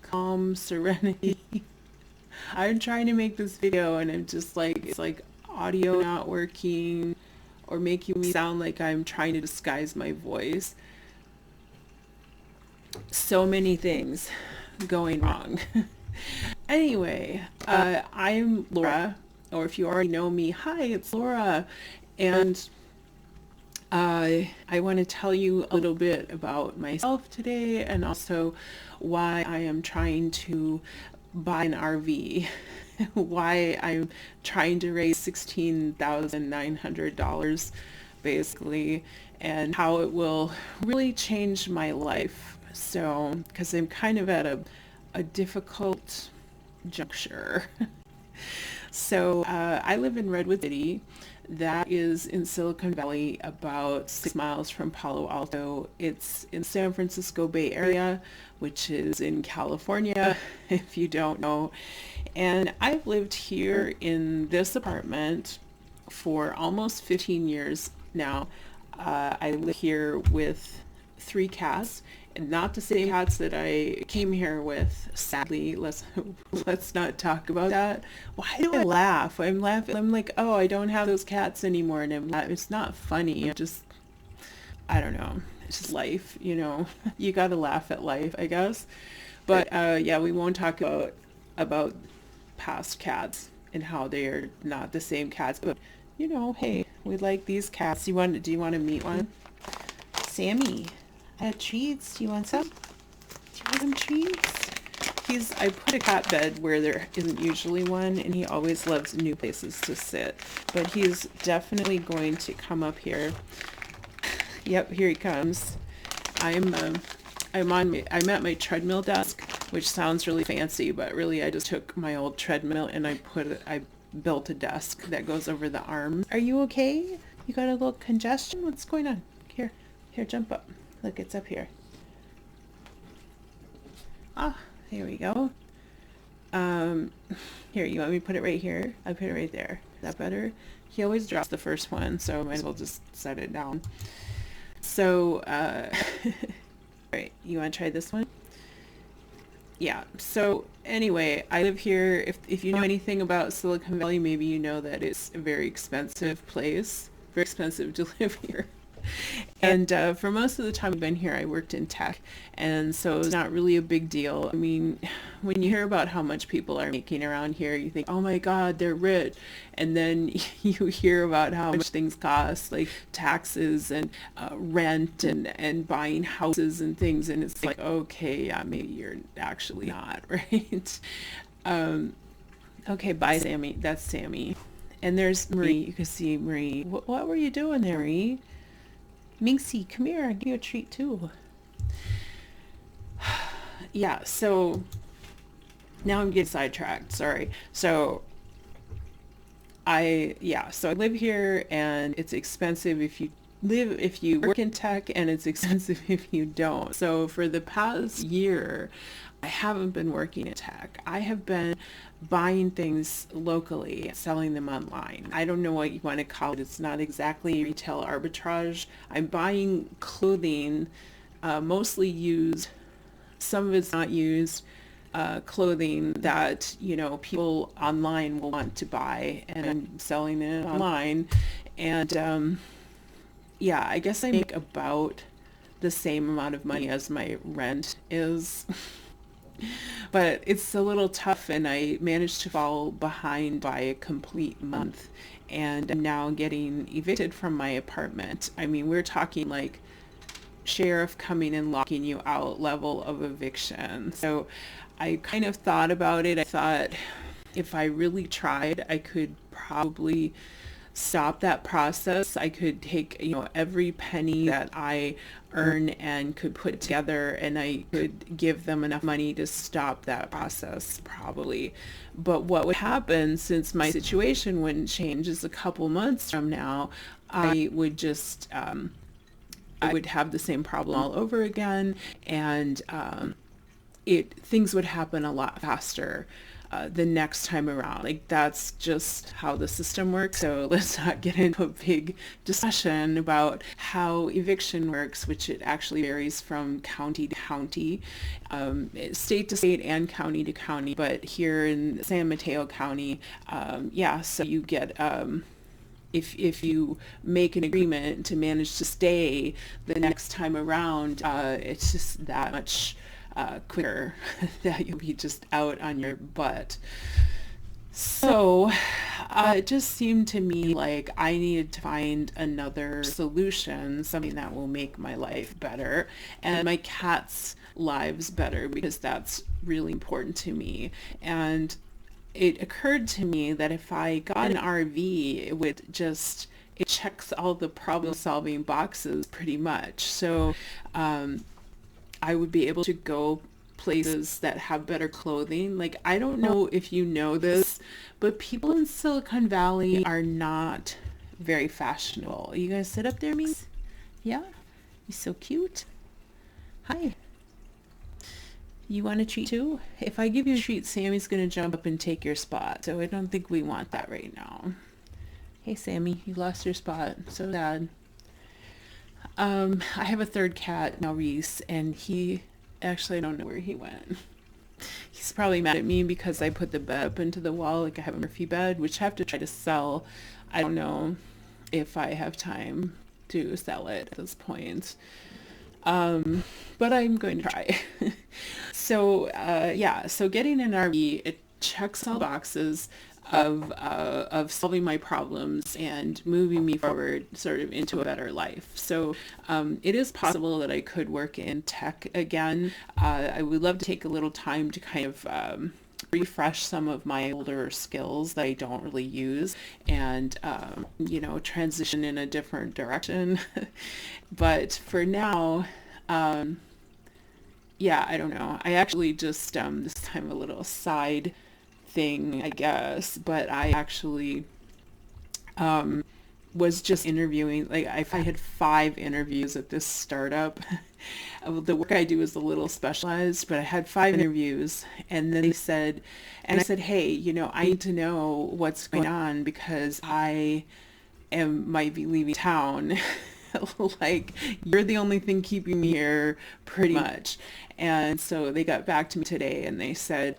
calm serenity. I'm trying to make this video and I'm just like, it's like audio not working or making me sound like I'm trying to disguise my voice. So many things going wrong. Anyway, I'm Laura, or if you already know me, hi, it's Laura. And I want to tell you a little bit about myself today and also why I am trying to buy an RV, why I'm trying to raise $16,900 basically, and how it will really change my life. So, because I'm kind of at a difficult juncture. So I live in Redwood City. That is in Silicon Valley, about 6 miles from Palo Alto. It's in San Francisco Bay Area, which is in California, if you don't know. And I've lived here in this apartment for almost 15 years now. I live here with 3 cats, and not the same cats that I came here with. Sadly, let's not talk about that. Why do I laugh? I'm laughing. I'm like, oh, I don't have those cats anymore, and it's not funny. I don't know. It's just life, you know. You gotta laugh at life, I guess. But yeah, we won't talk about past cats and how they are not the same cats. But you know, hey, we like these cats. Do you want to meet one? Sammy, I have treats. Do you want some? Do you want some treats? I put a cat bed where there isn't usually one, and he always loves new places to sit. But he's definitely going to come up here. Yep, here he comes. I'm at my treadmill desk, which sounds really fancy, but really I just took my old treadmill and I built a desk that goes over the arms. Are you okay? You got a little congestion? What's going on? Here, jump up. Look, it's up here. Ah, here we go. Here, you want me to put it right here? I put it right there. Is that better? He always drops the first one, so I might as well just set it down. So, right, you want to try this one? Yeah, so anyway, I live here. If you know anything about Silicon Valley, maybe you know that it's a very expensive place, very expensive to live here. And for most of the time I've been here, I worked in tech, and so it's not really a big deal. I mean, when you hear about how much people are making around here, you think, oh my God, they're rich. And then you hear about how much things cost, like taxes and rent and buying houses and things, and it's like, okay, yeah, maybe you're actually not, right? Okay, bye, Sammy. That's Sammy. And there's Marie. You can see Marie. What were you doing there, Marie? Minxie, come here. I'll give you a treat too. Yeah, so now I'm getting sidetracked. Sorry. So I live here, and it's expensive if you work in tech, and it's expensive if you don't. So for the past year, I haven't been working in tech. I have been buying things locally, selling them online. I don't know what you want to call it. It's not exactly retail arbitrage. I'm buying clothing, mostly used. Some of it's not used. Clothing that, you know, people online will want to buy, and I'm selling it online. And yeah, I guess I make about the same amount of money as my rent is. But it's a little tough, and I managed to fall behind by a complete month, and I'm now getting evicted from my apartment. I mean, we're talking like sheriff coming and locking you out level of eviction. So I kind of thought about it. I thought if I really tried, I could probably stop that process. I could take, you know, every penny that I earn and could put together, and I could give them enough money to stop that process probably. But what would happen, since my situation wouldn't change, is a couple months from now, I would just, I would have the same problem all over again, and things would happen a lot faster. the next time around. Like that's just how the system works. So let's not get into a big discussion about how eviction works, which it actually varies from county to county, state to state and county to county. But here in San Mateo County, so you get if you make an agreement to manage to stay the next time around, it's just that much quicker that you'll be just out on your butt. So it just seemed to me like I needed to find another solution, something that will make my life better and my cats' lives better, because that's really important to me. And it occurred to me that if I got an RV, it checks all the problem solving boxes pretty much. So I would be able to go places that have better clothing. Like, I don't know if you know this, but people in Silicon Valley are not very fashionable. You guys sit up there, me? Yeah? You're so cute. Hi. You want a treat too? If I give you a treat, Sammy's going to jump up and take your spot. So I don't think we want that right now. Hey, Sammy, you lost your spot. So sad. I have a third cat, Maurice, and he actually, I don't know where he went. He's probably mad at me because I put the bed up into the wall, like I have a Murphy bed, which I have to try to sell. I don't know if I have time to sell it at this point. But I'm going to try. So getting an RV, it checks all the boxes of solving my problems and moving me forward sort of into a better life. So it is possible that I could work in tech again. I would love to take a little time to kind of refresh some of my older skills that I don't really use and, transition in a different direction. But for now, I don't know. I actually just, this time a little side thing, I guess, but I actually was just interviewing. Like, I had 5 interviews at this startup. The work I do is a little specialized, but I had 5 interviews, and then I said, hey, I need to know what's going on because I might be leaving town. Like, you're the only thing keeping me here, pretty much. And so they got back to me today and they said,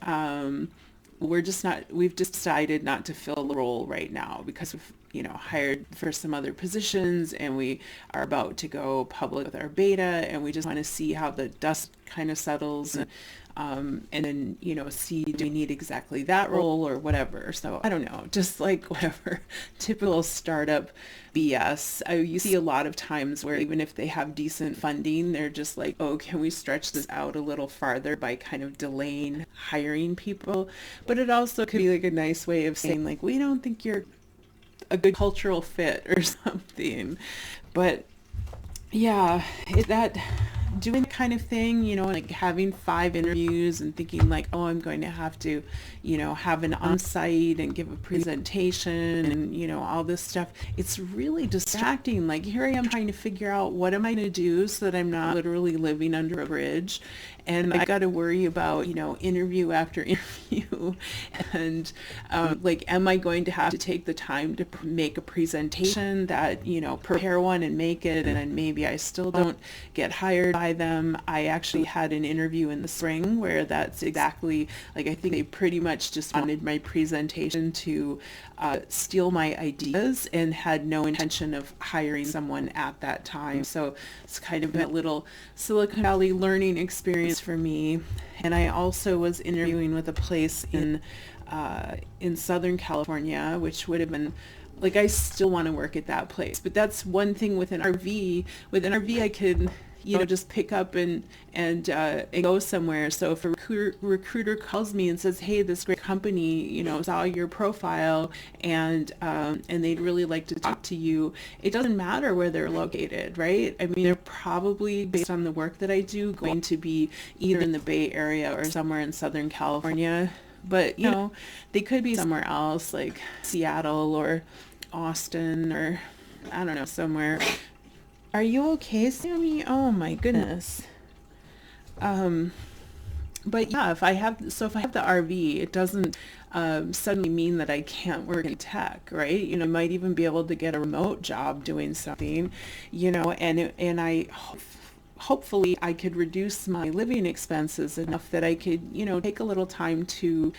we've decided not to fill the role right now because we've, hired for some other positions and we are about to go public with our beta and we just want to see how the dust kind of settles and then, see, do we need exactly that role or whatever. So I don't know, just like whatever typical startup BS. You see a lot of times where even if they have decent funding, they're just like, oh, can we stretch this out a little farther by kind of delaying hiring people? But it also could be like a nice way of saying like, we don't think you're a good cultural fit or something. But yeah, that doing that kind of thing, like having 5 interviews and thinking like, oh, I'm going to have to, have an on-site and give a presentation and, all this stuff. It's really distracting. Like, here I am trying to figure out what am I going to do so that I'm not literally living under a bridge. And I got to worry about, interview after interview. And am I going to have to take the time to make a presentation that, prepare one and make it, and then maybe I still don't get hired by them. I actually had an interview in the spring where that's exactly, like, I think they pretty much just wanted my presentation to steal my ideas and had no intention of hiring someone at that time. So it's kind of a little Silicon Valley learning experience for me. And I also was interviewing with a place in Southern California, which would have been like, I still want to work at that place. But that's one thing with an RV. With an RV, I could, just pick up and go somewhere. So if a recruiter calls me and says, hey, this great company, saw your profile and they'd really like to talk to you, it doesn't matter where they're located, right? I mean, they're probably, based on the work that I do, going to be either in the Bay Area or somewhere in Southern California. But, they could be somewhere else, like Seattle or Austin or, I don't know, somewhere. Are you okay, Sammy? Oh, my goodness. But yeah, if I have the RV, it doesn't suddenly mean that I can't work in tech, right? You know, I might even be able to get a remote job doing something, you know, and hopefully I could reduce my living expenses enough that I could, you know, take a little time to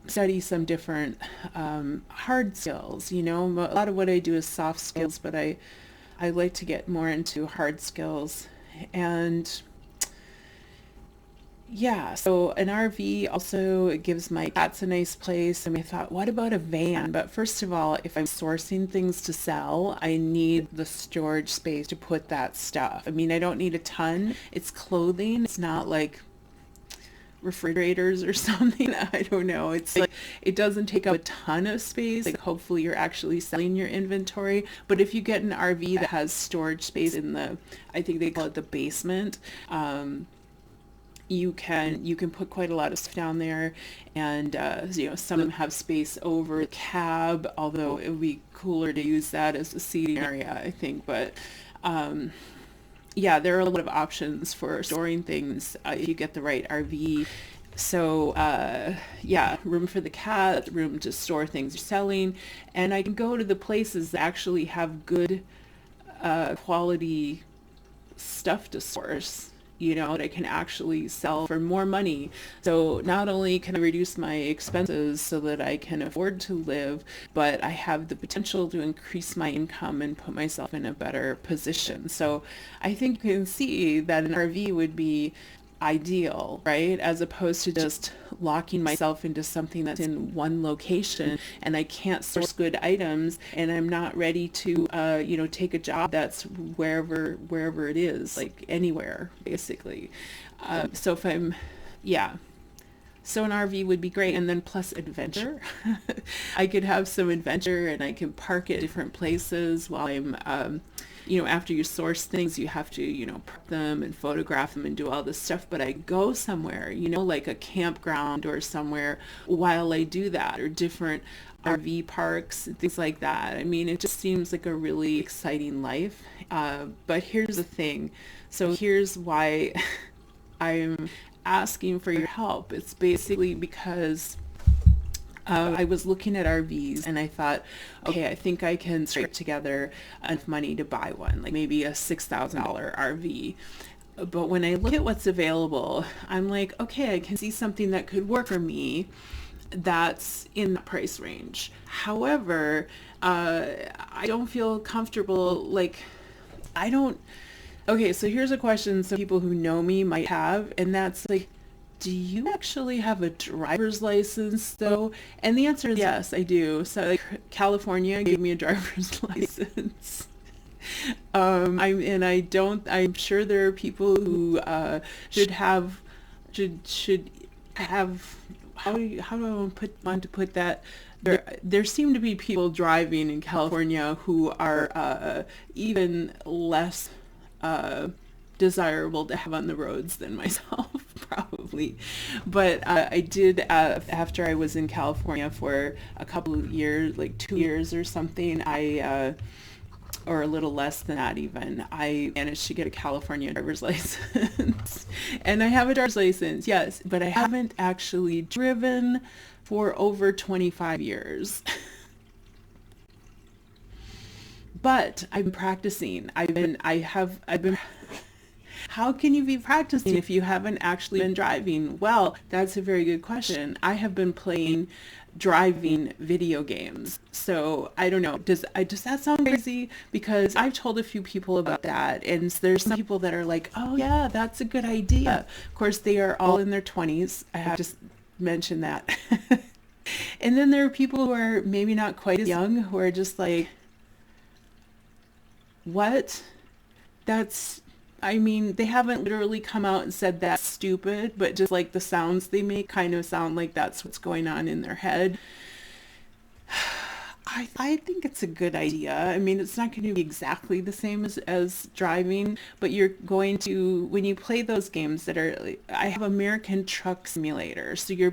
study some different hard skills. You know, a lot of what I do is soft skills, but I like to get more into hard skills. And yeah, so an RV also gives my cats a nice place. I mean, I thought, what about a van? But first of all, if I'm sourcing things to sell, I need the storage space to put that stuff. I mean, I don't need a ton. It's clothing. It's not like refrigerators or something. I don't know. It's like it doesn't take up a ton of space. Like hopefully you're actually selling your inventory. But if you get an RV that has storage space in the, I think they call it the basement, you can put quite a lot of stuff down there, and you know, some of them have space over the cab, although it would be cooler to use that as a seating area, I think. But yeah, there are a lot of options for storing things if you get the right RV. So yeah, room for the cat, room to store things you're selling, and I can go to the places that actually have good quality stuff to source, you know, that I can actually sell for more money. So not only can I reduce my expenses so that I can afford to live, but I have the potential to increase my income and put myself in a better position. So I think you can see that an RV would be ideal, right? As opposed to just locking myself into something that's in one location and I can't source good items, and I'm not ready to, you know, take a job that's wherever it is, like anywhere, basically. So if I'm, yeah. So an RV would be great, and then plus adventure. I could have some adventure, and I can park at different places while I'm, you know, after you source things, you have to, you know, prep them and photograph them and do all this stuff. But I go somewhere, you know, like a campground or somewhere while I do that, or different RV parks and things like that. I mean, it just seems like a really exciting life. But here's the thing. So here's why I'm asking for your help. It's basically because I was looking at RVs and I thought, okay, I think I can scrape together enough money to buy one, like maybe a $6,000 RV. But when I look at what's available, I'm like, okay, I can see something that could work for me that's in the price range. However, I don't feel comfortable, like, I don't, okay, so here's a question some people who know me might have, and that's like, do you actually have a driver's license though? And the answer is yes, I do. So like California gave me a driver's license. I'm sure there are people who should have how do I want to put that? There seem to be people driving in California who are even less desirable to have on the roads than myself, probably. But I did, after I was in California for a couple of years, like 2 years or something, or a little less than that even, I managed to get a California driver's license. And I have a driver's license, yes, but I haven't actually driven for over 25 years. But I'm practicing. How can you be practicing if you haven't actually been driving? Well, that's a very good question. I have been playing driving video games. So I don't know. Does that sound crazy? Because I've told a few people about that, and there's some people that are like, oh yeah, that's a good idea. Of course, they are all in their 20s. I have to mention that. And then there are people who are maybe not quite as young who are just like, what? I mean, they haven't literally come out and said that's stupid, but just like the sounds they make kind of sound like that's what's going on in their head. I think it's a good idea. I mean, it's not going to be exactly the same as driving, but you're going to, when you play those games that are, I have American Truck Simulator. So you're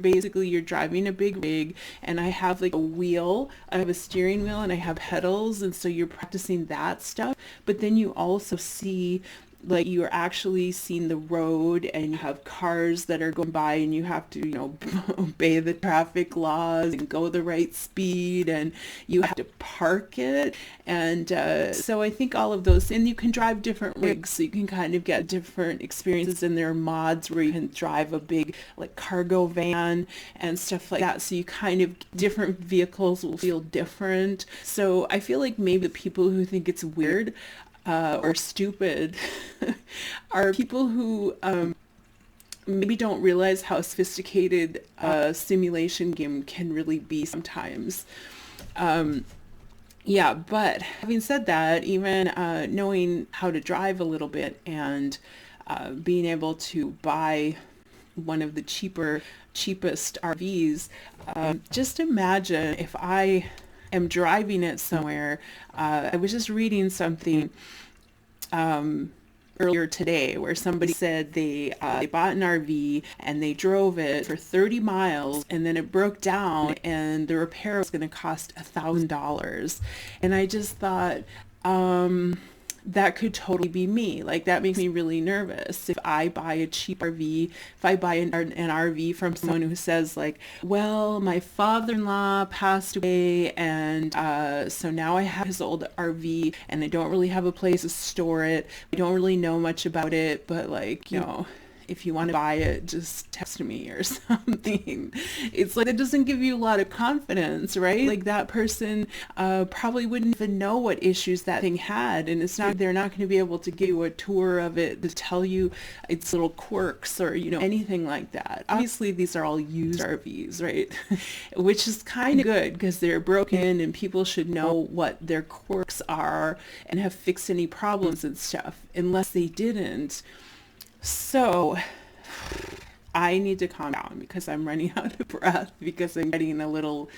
driving a big rig, and I have like a wheel, I have a steering wheel, and I have pedals. And so you're practicing that stuff. But then you also see like you're actually seeing the road and you have cars that are going by and you have to, obey the traffic laws and go the right speed and you have to park it. And so I think all of those, and you can drive different rigs, so you can kind of get different experiences. And there are mods where you can drive a big like cargo van and stuff like that. So you kind of, different vehicles will feel different. So I feel like maybe the people who think it's weird or stupid are people who maybe don't realize how sophisticated a simulation game can really be sometimes. Yeah, but having said that, even knowing how to drive a little bit and being able to buy one of the cheapest RVs, just imagine if I am driving it somewhere. I was just reading something earlier today where somebody said they bought an RV and they drove it for 30 miles and then it broke down and the repair was going to cost $1,000. And I just thought, that could totally be me. Like that makes me really nervous. If I buy a cheap RV, if I buy an RV from someone who says like, well, my father-in-law passed away and so now I have his old RV and I don't really have a place to store it. I don't really know much about it, but like, if you want to buy it, just text me or something. It's like, it doesn't give you a lot of confidence, right? Like that person probably wouldn't even know what issues that thing had. And they're not going to be able to give you a tour of it to tell you its little quirks or, anything like that. Obviously, these are all used RVs, right? Which is kind of good because they're broken and people should know what their quirks are and have fixed any problems and stuff, unless they didn't. So I need to calm down because I'm running out of breath because I'm getting a little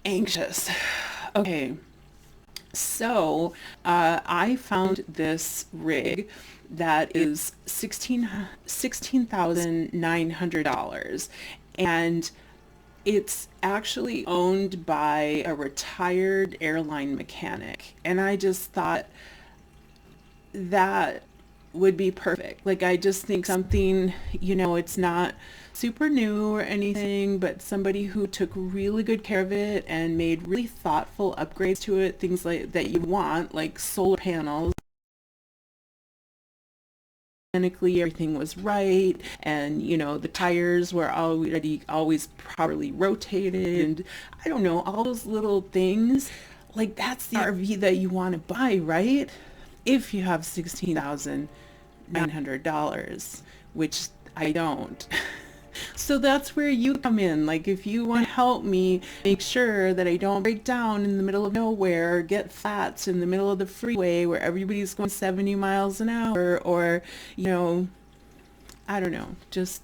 anxious. Okay, so I found this rig that is $16,900 and it's actually owned by a retired airline mechanic. And I just thought that would be perfect. Like I just think something, it's not super new or anything, but somebody who took really good care of it and made really thoughtful upgrades to it, things like that you want, like solar panels. Mechanically, everything was right, and the tires were always properly rotated, and I don't know, all those little things. Like that's the RV that you want to buy, right? If you have $16,900, which I don't. So that's where you come in. Like if you want to help me make sure that I don't break down in the middle of nowhere, or get flats in the middle of the freeway where everybody's going 70 miles an hour, or, I don't know. Just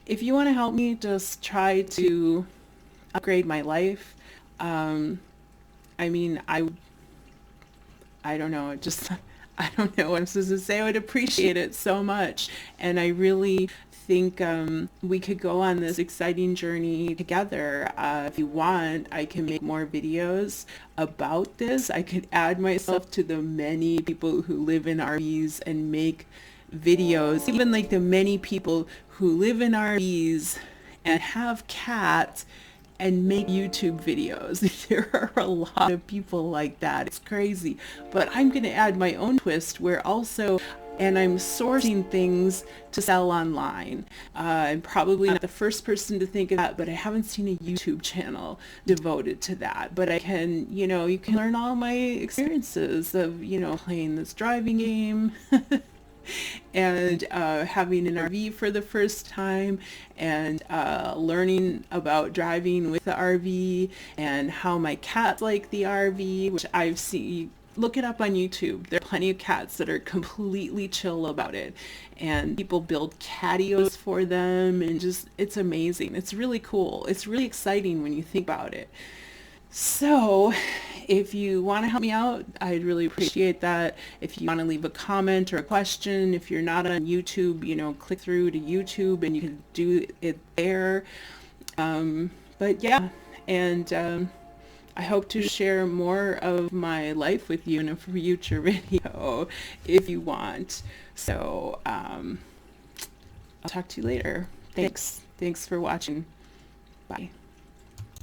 if you want to help me, just try to upgrade my life. I don't know. I don't know what I'm supposed to say. I would appreciate it so much. And I really think we could go on this exciting journey together. If you want, I can make more videos about this. I could add myself to the many people who live in RVs and make videos. Even like the many people who live in RVs and have cats and make YouTube videos. There are a lot of people like that. It's crazy. But I'm going to add my own twist where also, and I'm sourcing things to sell online. I'm probably not the first person to think of that, but I haven't seen a YouTube channel devoted to that. But I can, you can learn all my experiences of, playing this driving game. And having an RV for the first time, and learning about driving with the RV, and how my cats like the RV, which I've seen. Look it up on YouTube. There are plenty of cats that are completely chill about it, and people build catios for them, and just, it's amazing. It's really cool. It's really exciting when you think about it. So if you want to help me out, I'd really appreciate that. If you want to leave a comment or a question, if you're not on YouTube, click through to YouTube and you can do it there. But yeah, and I hope to share more of my life with you in a future video if you want. So I'll talk to you later. Thanks for watching. Bye.